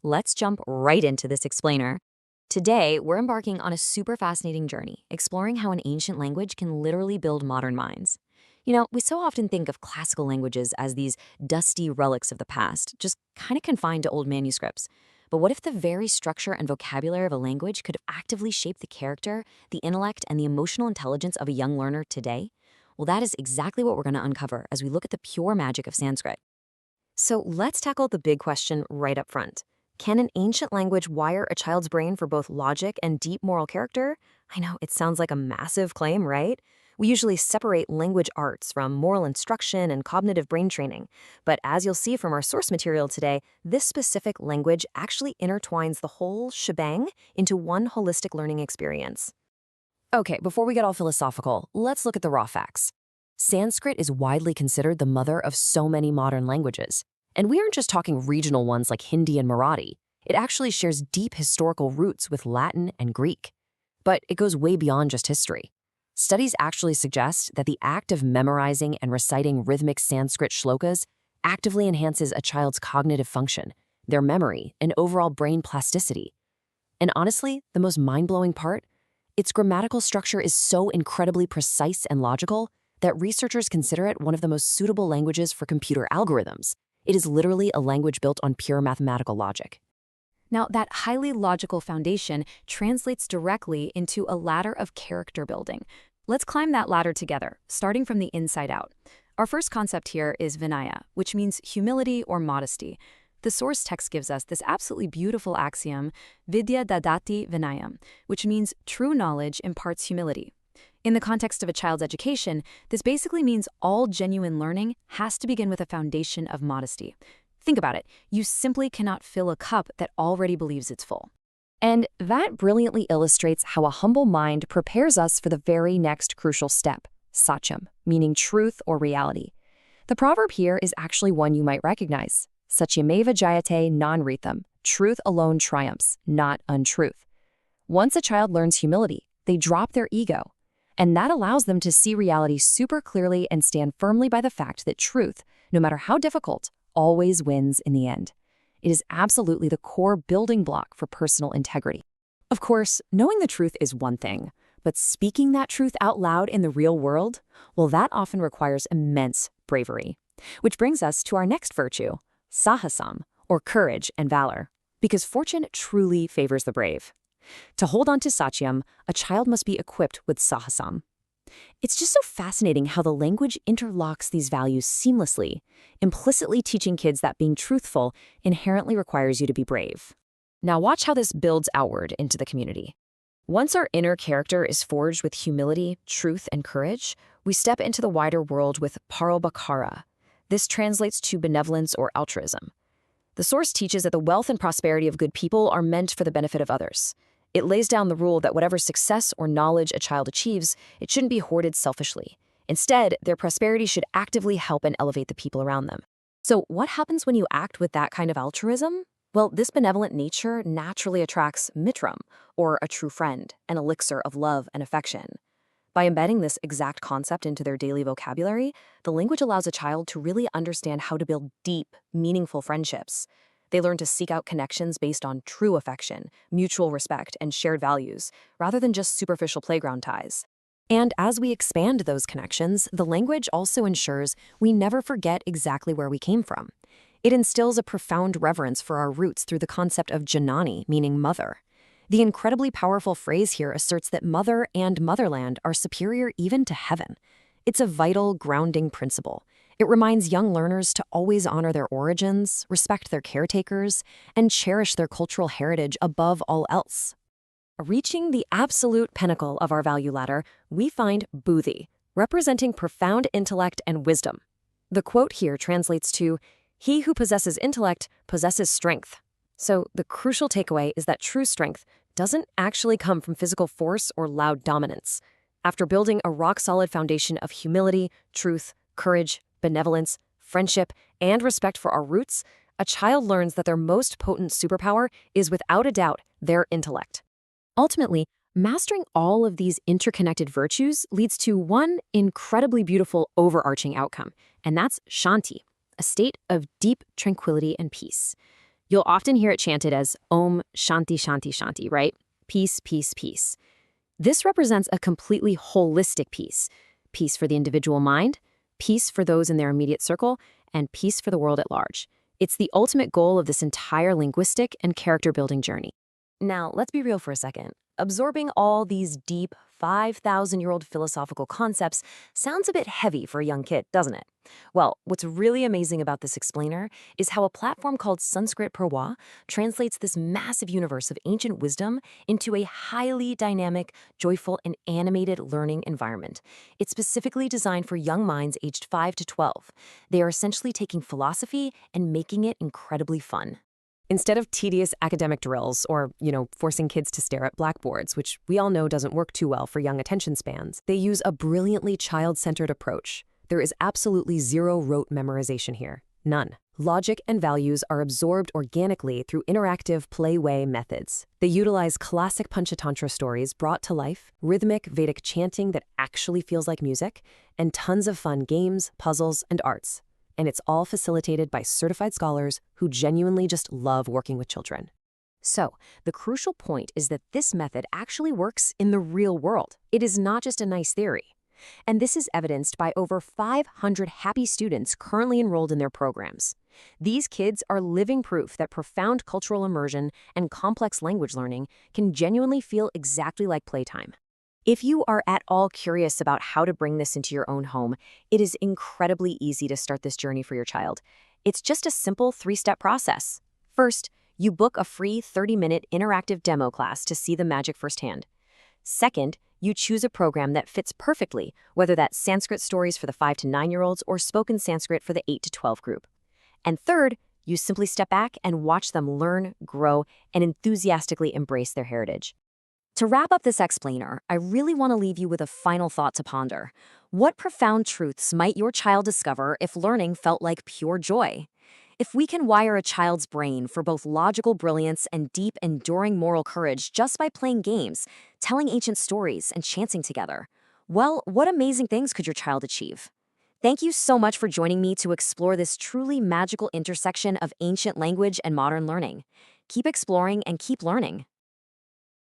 Let's jump right into this explainer. Today, we're embarking on a super fascinating journey, exploring how an ancient language can literally build modern minds. We so often think of classical languages as these dusty relics of the past, just kind of confined to old manuscripts. But what if the very structure and vocabulary of a language could actively shape the character, the intellect, and the emotional intelligence of a young learner today? Well, that is exactly what we're going to uncover as we look at the pure magic of Sanskrit. So let's tackle the big question right up front. Can an ancient language wire a child's brain for both logic and deep moral character? I know, it sounds like a massive claim, right? We usually separate language arts from moral instruction and cognitive brain training. But as you'll see from our source material today, this specific language actually intertwines the whole shebang into one holistic learning experience. Okay, before we get all philosophical, let's look at the raw facts. Sanskrit is widely considered the mother of so many modern languages. And we aren't just talking regional ones like Hindi and Marathi. It actually shares deep historical roots with Latin and Greek. But it goes way beyond just history. Studies actually suggest that the act of memorizing and reciting rhythmic Sanskrit shlokas actively enhances a child's cognitive function, their memory, and overall brain plasticity. And honestly, the most mind-blowing part? Its grammatical structure is so incredibly precise and logical that researchers consider it one of the most suitable languages for computer algorithms. It is literally a language built on pure mathematical logic. Now, that highly logical foundation translates directly into a ladder of character building. Let's climb that ladder together, starting from the inside out. Our first concept here is Vinaya, which means humility or modesty. The source text gives us this absolutely beautiful axiom, Vidya dadati vinayam, which means true knowledge imparts humility. In the context of a child's education, this basically means all genuine learning has to begin with a foundation of modesty. Think about it. You simply cannot fill a cup that already believes it's full. And that brilliantly illustrates how a humble mind prepares us for the very next crucial step, Satyam, meaning truth or reality. The proverb here is actually one you might recognize. Satyameva jayate non-ritham. Truth alone triumphs, not untruth. Once a child learns humility, they drop their ego. And that allows them to see reality super clearly and stand firmly by the fact that truth, no matter how difficult, always wins in the end. It is absolutely the core building block for personal integrity. Of course, knowing the truth is one thing, but speaking that truth out loud in the real world, well, that often requires immense bravery. Which brings us to our next virtue, Sāhasam, or courage and valor, because fortune truly favors the brave. To hold on to Satyam, a child must be equipped with Sāhasam. It's just so fascinating how the language interlocks these values seamlessly, implicitly teaching kids that being truthful inherently requires you to be brave. Now watch how this builds outward into the community. Once our inner character is forged with humility, truth, and courage, we step into the wider world with Paropakāraḥ. This translates to benevolence or altruism. The source teaches that the wealth and prosperity of good people are meant for the benefit of others. It lays down the rule that whatever success or knowledge a child achieves, it shouldn't be hoarded selfishly. Instead, their prosperity should actively help and elevate the people around them. So what happens when you act with that kind of altruism? Well, this benevolent nature naturally attracts Mitram, or a true friend, an elixir of love and affection. By embedding this exact concept into their daily vocabulary, the language allows a child to really understand how to build deep, meaningful friendships. They learn to seek out connections based on true affection, mutual respect, and shared values, rather than just superficial playground ties. And as we expand those connections, the language also ensures we never forget exactly where we came from. It instills a profound reverence for our roots through the concept of Jananī, meaning mother. The incredibly powerful phrase here asserts that mother and motherland are superior even to heaven. It's a vital, grounding principle. It reminds young learners to always honor their origins, respect their caretakers, and cherish their cultural heritage above all else. Reaching the absolute pinnacle of our value ladder, we find Buddhiḥ, representing profound intellect and wisdom. The quote here translates to, "He who possesses intellect possesses strength." So the crucial takeaway is that true strength doesn't actually come from physical force or loud dominance. After building a rock-solid foundation of humility, truth, courage, benevolence, friendship, and respect for our roots, a child learns that their most potent superpower is without a doubt their intellect. Ultimately, mastering all of these interconnected virtues leads to one incredibly beautiful overarching outcome, and that's Śāntiḥ, a state of deep tranquility and peace. You'll often hear it chanted as Om Shanti Shanti Shanti, right? Peace, peace, peace. This represents a completely holistic peace. Peace for the individual mind, peace for those in their immediate circle, and peace for the world at large. It's the ultimate goal of this entire linguistic and character-building journey. Now, let's be real for a second. Absorbing all these deep, 5,000-year-old philosophical concepts sounds a bit heavy for a young kid, doesn't it? Well, what's really amazing about this explainer is how a platform called Sanskrit Prawah translates this massive universe of ancient wisdom into a highly dynamic, joyful, and animated learning environment. It's specifically designed for young minds aged 5 to 12. They are essentially taking philosophy and making it incredibly fun. Instead of tedious academic drills or, forcing kids to stare at blackboards, which we all know doesn't work too well for young attention spans, they use a brilliantly child-centered approach. There is absolutely zero rote memorization here. None. Logic and values are absorbed organically through interactive play-way methods. They utilize classic Panchatantra stories brought to life, rhythmic Vedic chanting that actually feels like music, and tons of fun games, puzzles, and arts. And it's all facilitated by certified scholars who genuinely just love working with children. So, the crucial point is that this method actually works in the real world. It is not just a nice theory. And this is evidenced by over 500 happy students currently enrolled in their programs. These kids are living proof that profound cultural immersion and complex language learning can genuinely feel exactly like playtime. If you are at all curious about how to bring this into your own home, it is incredibly easy to start this journey for your child. It's just a simple 3-step process. First, you book a free 30-minute interactive demo class to see the magic firsthand. Second, you choose a program that fits perfectly, whether that's Sanskrit stories for the 5 to 9-year-olds or spoken Sanskrit for the 8 to 12 group. And third, you simply step back and watch them learn, grow, and enthusiastically embrace their heritage. To wrap up this explainer, I really want to leave you with a final thought to ponder. What profound truths might your child discover if learning felt like pure joy? If we can wire a child's brain for both logical brilliance and deep, enduring moral courage just by playing games, telling ancient stories, and chanting together, well, what amazing things could your child achieve? Thank you so much for joining me to explore this truly magical intersection of ancient language and modern learning. Keep exploring and keep learning.